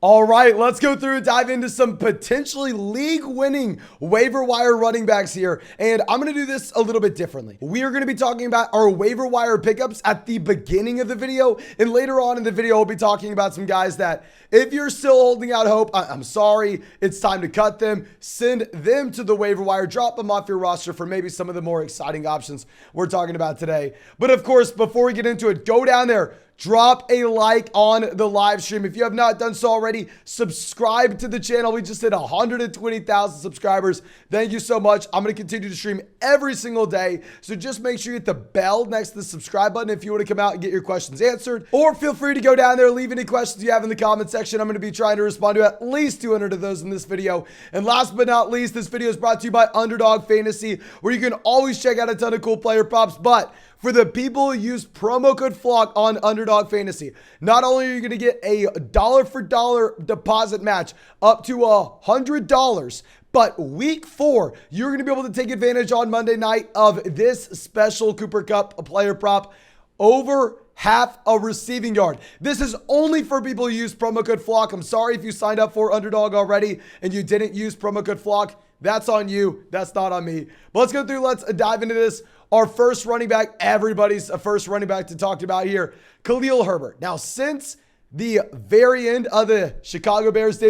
All right, let's go through and dive into some potentially league-winning waiver wire running backs here. And I'm going to do this a little bit differently. We are going to be talking about our waiver wire pickups at the beginning of the video. And later on in the video, we'll be talking about some guys that if you're still holding out hope, I'm sorry, it's time to cut them. Send them to the waiver wire. Drop them off your roster for maybe some of the more exciting options we're talking about today. But of course, before we get into it, go down there. Drop a like on the live stream. If you have not done so already, subscribe to the channel. We just hit 120,000 subscribers. Thank you so much. I'm going to continue to stream every single day. So just make sure you hit the bell next to the subscribe button if you want to come out and get your questions answered. Or feel free to go down there, leave any questions you have in the comment section. I'm going to be trying to respond to at least 200 of those in this video. And last but not least, this video is brought to you by Underdog Fantasy, where you can always check out a ton of cool player props. But for the people who use promo code FLOCK on Underdog Fantasy, not only are you going to get a dollar-for-dollar deposit match up to $100, but week 4, you're going to be able to take advantage on Monday night of this special Cooper Kupp player prop over half a receiving yard. This is only for people who use promo code FLOCK. I'm sorry if you signed up for Underdog already and you didn't use promo code FLOCK. That's on you. That's not on me. But let's go through. Let's dive into this. Our first running back, everybody's first running back to talk about here, Khalil Herbert. Now, since the very end of the Chicago Bears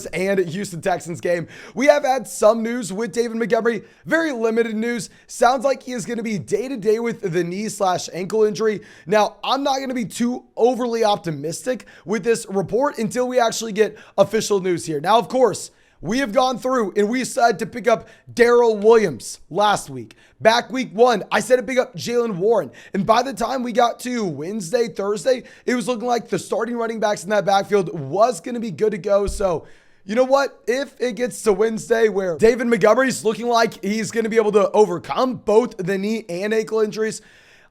and Houston Texans game, we have had some news with David Montgomery. Very limited news. Sounds like he is going to be day-to-day with the knee/ankle injury. Now, I'm not going to be too overly optimistic with this report until we actually get official news here. Now, of course, we have gone through and we decided to pick up Daryl Williams last week. Back week 1, I said to pick up Jalen Warren. And by the time we got to Wednesday, Thursday, it was looking like the starting running backs in that backfield was going to be good to go. So, you know what? If it gets to Wednesday where David Montgomery's looking like he's going to be able to overcome both the knee and ankle injuries,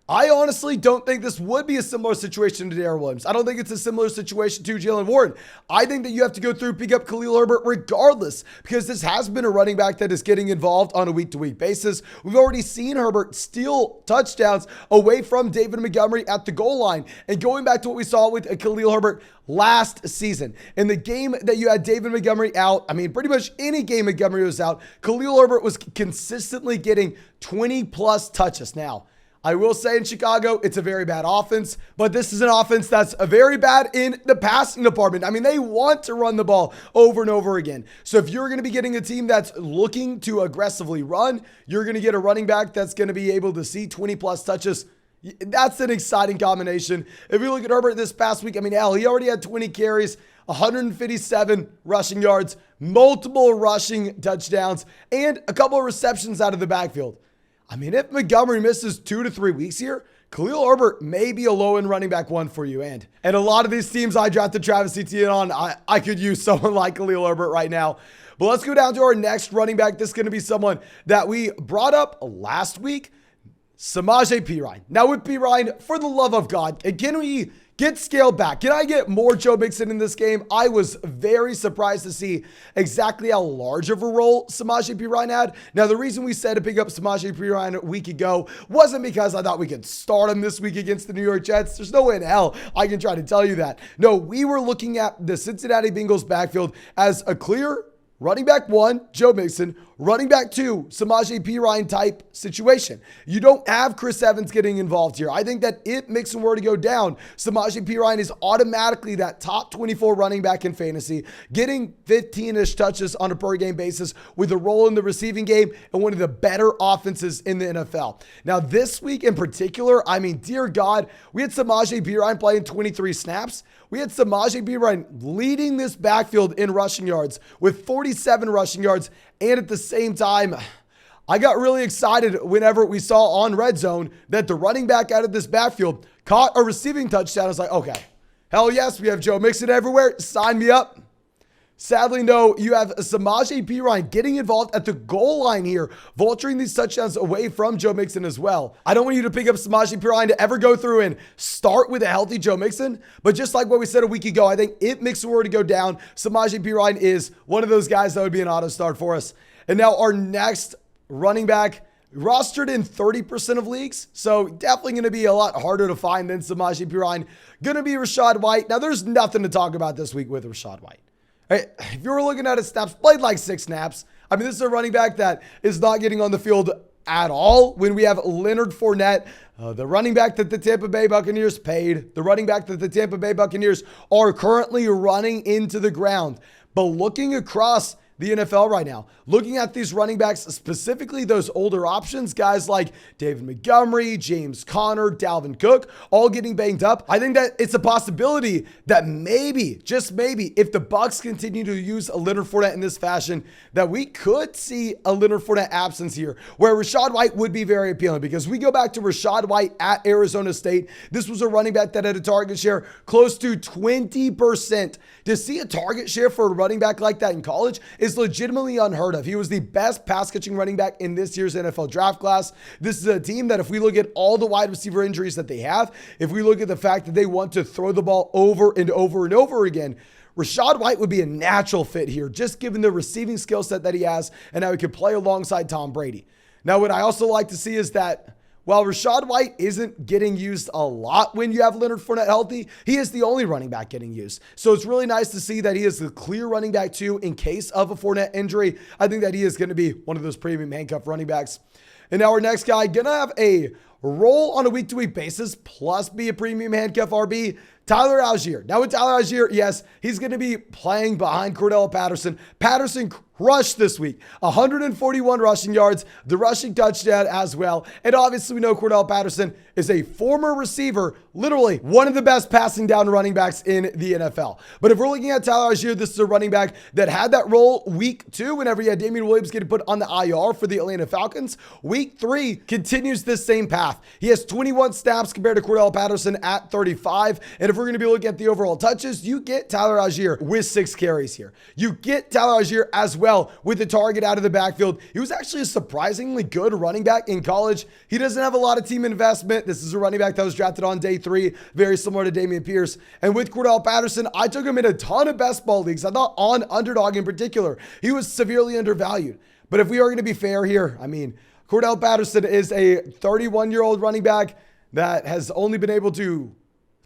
I honestly don't think this would be a similar situation to Daryl Williams. I don't think it's a similar situation to Jalen Warren. I think that you have to go through, pick up Khalil Herbert regardless, because this has been a running back that is getting involved on a week-to-week basis. We've already seen Herbert steal touchdowns away from David Montgomery at the goal line. And going back to what we saw with Khalil Herbert last season, in the game that you had David Montgomery out, I mean, pretty much any game Montgomery was out, Khalil Herbert was consistently getting 20-plus touches. Now, I will say in Chicago, it's a very bad offense, but this is an offense that's very bad in the passing department. I mean, they want to run the ball over and over again. So if you're going to be getting a team that's looking to aggressively run, you're going to get a running back that's going to be able to see 20-plus touches. That's an exciting combination. If you look at Herbert this past week, I mean, hell, he already had 20 carries, 157 rushing yards, multiple rushing touchdowns, and a couple of receptions out of the backfield. I mean, if Montgomery misses 2 to 3 weeks here, Khalil Herbert may be a low-end running back one for you. And a lot of these teams I drafted Travis Etienne on, I could use someone like Khalil Herbert right now. But let's go down to our next running back. This is going to be someone that we brought up last week, Samaje Perine. Now with Perine, for the love of God, can we get scaled back? Can I get more Joe Mixon in this game? I was very surprised to see exactly how large of a role Samaje Perine had. Now, the reason we said to pick up Samaje Perine a week ago wasn't because I thought we could start him this week against the New York Jets. There's no way in hell I can try to tell you that. No, we were looking at the Cincinnati Bengals backfield as a clear running back 1, Joe Mixon, running back 2, Samaje Perine type situation. You don't have Chris Evans getting involved here. I think that if Mixon were to go down, Samaje Perine is automatically that top 24 running back in fantasy, getting 15-ish touches on a per game basis with a role in the receiving game and one of the better offenses in the NFL. Now, this week in particular, I mean, dear God, we had Samaje Perine playing 23 snaps. We had Samaje Perine leading this backfield in rushing yards with 47 rushing yards. And at the same time, I got really excited whenever we saw on Red Zone that the running back out of this backfield caught a receiving touchdown. I was like, okay, hell yes, we have Joe Mixon everywhere. Sign me up. Sadly, no, you have Samaje Perine getting involved at the goal line here, vulturing these touchdowns away from Joe Mixon as well. I don't want you to pick up Samaje Perine to ever go through and start with a healthy Joe Mixon, but just like what we said a week ago, I think if Mixon were to go down, Samaje Perine is one of those guys that would be an auto start for us. And now our next running back, rostered in 30% of leagues, so definitely going to be a lot harder to find than Samaje Perine. Going to be Rashad White. Now, there's nothing to talk about this week with Rashad White. Right? If you were looking at his snaps, played like 6 snaps. I mean, this is a running back that is not getting on the field at all when we have Leonard Fournette, the running back that the Tampa Bay Buccaneers paid, the running back that the Tampa Bay Buccaneers are currently running into the ground. But looking across the NFL right now, looking at these running backs, specifically those older options, guys like David Montgomery, James Conner, Dalvin Cook, all getting banged up. I think that it's a possibility that maybe, just maybe, if the Bucs continue to use a Leonard Fournette in this fashion, that we could see a Leonard Fournette absence here, where Rashad White would be very appealing, because we go back to Rashad White at Arizona State. This was a running back that had a target share close to 20%. To see a target share for a running back like that in college is legitimately unheard of. He was the best pass catching running back in this year's NFL draft class. This is a team that, if we look at all the wide receiver injuries that they have, if we look at the fact that they want to throw the ball over and over and over again, Rashad White would be a natural fit here, just given the receiving skill set that he has and how he could play alongside Tom Brady. Now, what I also like to see is that while Rashad White isn't getting used a lot when you have Leonard Fournette healthy, he is the only running back getting used. So it's really nice to see that he is the clear running back too in case of a Fournette injury. I think that he is going to be one of those premium handcuff running backs. And now our next guy, going to have a role on a week-to-week basis, plus be a premium handcuff RB, Tyler Allgeier. Now with Tyler Allgeier, yes, he's going to be playing behind Cordell Patterson. Patterson crushed this week. 141 rushing yards, the rushing touchdown as well. And obviously we know Cordell Patterson is a former receiver, literally one of the best passing down running backs in the NFL. But if we're looking at Tyler Allgeier, this is a running back that had that role week 2 whenever you had Damian Williams getting put on the IR for the Atlanta Falcons. Week 3 continues this same path. He has 21 snaps compared to Cordell Patterson at 35. And if we're going to be looking at the overall touches, you get Tyler Allgeier with 6 carries here. You get Tyler Allgeier as well with the target out of the backfield. He was actually a surprisingly good running back in college. He doesn't have a lot of team investment. This is a running back that was drafted on day 3, very similar to Dameon Pierce. And with Cordell Patterson, I took him in a ton of best ball leagues. I thought on Underdog in particular, he was severely undervalued. But if we are going to be fair here, I mean, Cordell Patterson is a 31-year-old running back that has only been able to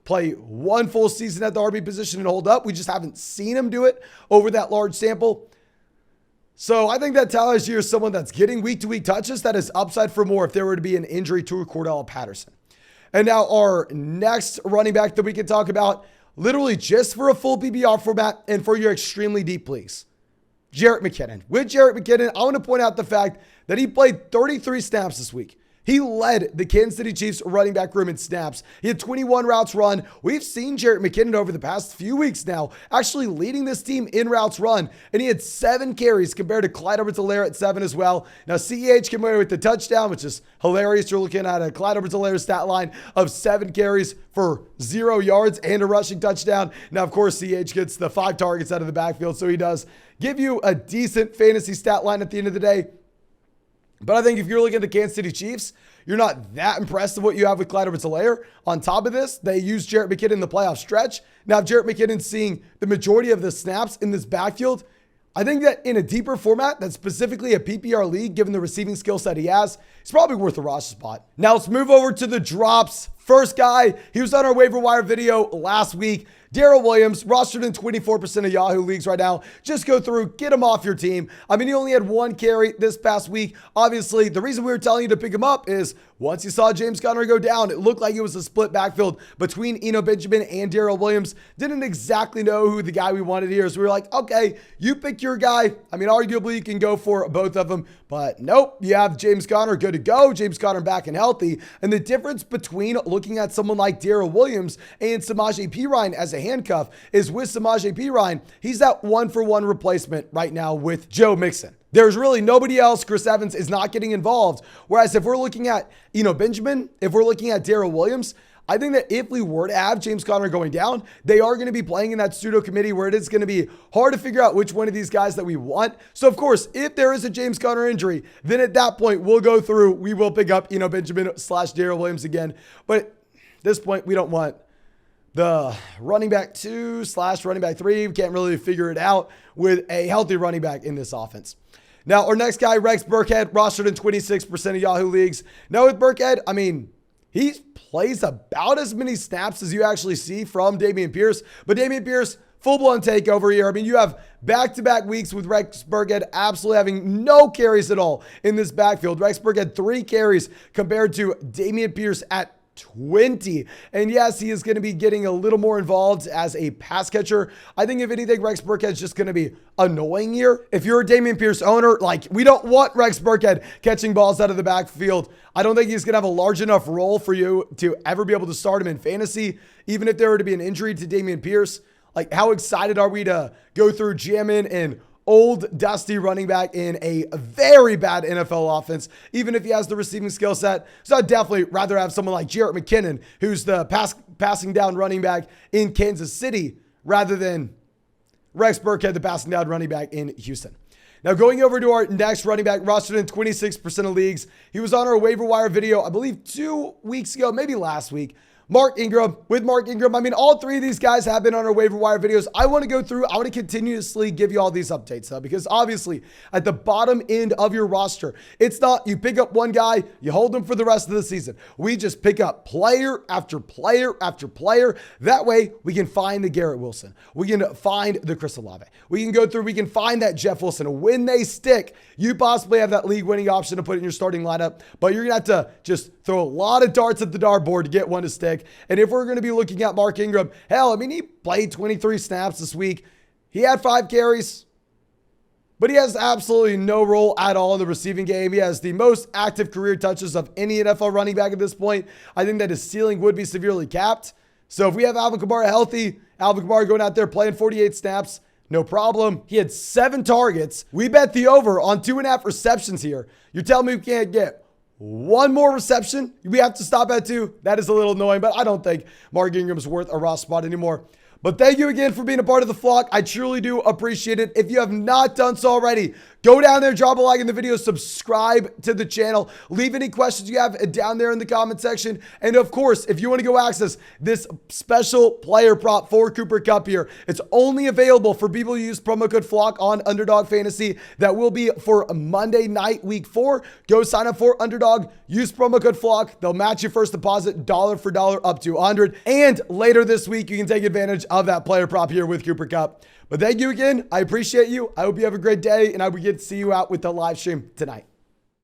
play one full season at the RB position and hold up. We just haven't seen him do it over that large sample. So I think that Tyler Allgeier is someone that's getting week-to-week touches that is upside for more if there were to be an injury to Cordell Patterson. And now our next running back that we can talk about, literally just for a full PPR format and for your extremely deep leagues, Jerick McKinnon. With Jerick McKinnon, I want to point out the fact that he played 33 snaps this week. He led the Kansas City Chiefs running back room in snaps. He had 21 routes run. We've seen Jerick McKinnon over the past few weeks now actually leading this team in routes run, and he had 7 carries compared to Clyde Edwards-Helaire at 7 as well. Now, CEH came away with the touchdown, which is hilarious. You're looking at a Clyde Edwards-Helaire stat line of 7 carries for 0 yards and a rushing touchdown. Now, of course, CEH gets the 5 targets out of the backfield, so he does give you a decent fantasy stat line at the end of the day. But I think if you're looking at the Kansas City Chiefs, you're not that impressed with what you have with Clyde Edwards-Helaire. On top of this, they used Jerick McKinnon in the playoff stretch. Now, if Jerick McKinnon's seeing the majority of the snaps in this backfield, I think that in a deeper format, that's specifically a PPR league, given the receiving skill set he has, it's probably worth a roster spot. Now, let's move over to the drops. First guy, he was on our waiver wire video last week. Daryl Williams, rostered in 24% of Yahoo leagues right now. Just go through, get him off your team. I mean, he only had 1 carry this past week. Obviously, the reason we were telling you to pick him up is once you saw James Conner go down, it looked like it was a split backfield between Eno Benjamin and Daryl Williams. Didn't exactly know who the guy we wanted here. So we were like, okay, you pick your guy. I mean, arguably you can go for both of them, but nope, you have James Conner good to go. James Conner back and healthy. And the difference between looking at someone like Daryl Williams and Samaje Perine as a handcuff is with Samaje Perine, he's that 1-for-1 replacement right now with Joe Mixon. There's really nobody else. Chris Evans is not getting involved. Whereas if we're looking at Eno Benjamin, if we're looking at Daryl Williams, I think that if we were to have James Conner going down, they are going to be playing in that pseudo committee where it is going to be hard to figure out which one of these guys that we want. So of course, if there is a James Conner injury, then at that point we'll go through, we will pick up Eno Benjamin / Daryl Williams again. But at this point, we don't want the running back 2 / running back 3. We can't really figure it out with a healthy running back in this offense. Now, our next guy, Rex Burkhead, rostered in 26% of Yahoo leagues. Now, with Burkhead, I mean, he plays about as many snaps as you actually see from Dameon Pierce. But Dameon Pierce, full-blown takeover here. I mean, you have back-to-back weeks with Rex Burkhead absolutely having no carries at all in this backfield. Rex Burkhead, 3 carries compared to Dameon Pierce at 20. And yes, he is going to be getting a little more involved as a pass catcher. I think if anything, Rex Burkhead's just going to be annoying here. If you're a Dameon Pierce owner, like, we don't want Rex Burkhead catching balls out of the backfield. I don't think he's going to have a large enough role for you to ever be able to start him in fantasy. Even if there were to be an injury to Dameon Pierce, like, how excited are we to go through jamming and old dusty running back in a very bad NFL offense, even if he has the receiving skill set? So I'd definitely rather have someone like Jarrett McKinnon, who's the passing down running back in Kansas City, rather than Rex Burkhead, the passing down running back in Houston. Now, going over to our next running back, rostered in 26% of leagues. He was on our waiver wire video, I believe 2 weeks ago, maybe last week. Mark Ingram. With Mark Ingram, I mean, all 3 of these guys have been on our waiver wire videos. I want to go through, I want to continuously give you all these updates, though, because obviously at the bottom end of your roster, it's not you pick up one guy, you hold him for the rest of the season. We just pick up player after player after player. That way we can find the Garrett Wilson. We can find the Chris Olave. We can go through, we can find that Jeff Wilson. When they stick, you possibly have that league winning option to put in your starting lineup, but you're going to have to just throw a lot of darts at the dartboard to get one to stick. And if we're going to be looking at Mark Ingram, hell, I mean, he played 23 snaps this week. He had 5 carries, but he has absolutely no role at all in the receiving game. He has the most active career touches of any NFL running back at this point. I think that his ceiling would be severely capped. So if we have Alvin Kamara healthy, Alvin Kamara going out there playing 48 snaps, no problem. He had 7 targets. We bet the over on 2.5 receptions here. You're telling me we can't get one more reception? We have to stop at 2. That is a little annoying, but I don't think Mark Ingram's worth a raw spot anymore. But thank you again for being a part of the flock. I truly do appreciate it. If you have not done so already, go down there, drop a like in the video, subscribe to the channel, leave any questions you have down there in the comment section. And of course, if you want to go access this special player prop for Cooper Kupp here, it's only available for people who use promo code FLOCK on Underdog Fantasy. That will be for Monday night, week 4. Go sign up for Underdog, use promo code FLOCK. They'll match your first deposit dollar for dollar up to 100. And later this week, you can take advantage of that player prop here with Cooper Kupp. But thank you again. I appreciate you. I hope you have a great day, and I will get to see you out with the live stream tonight.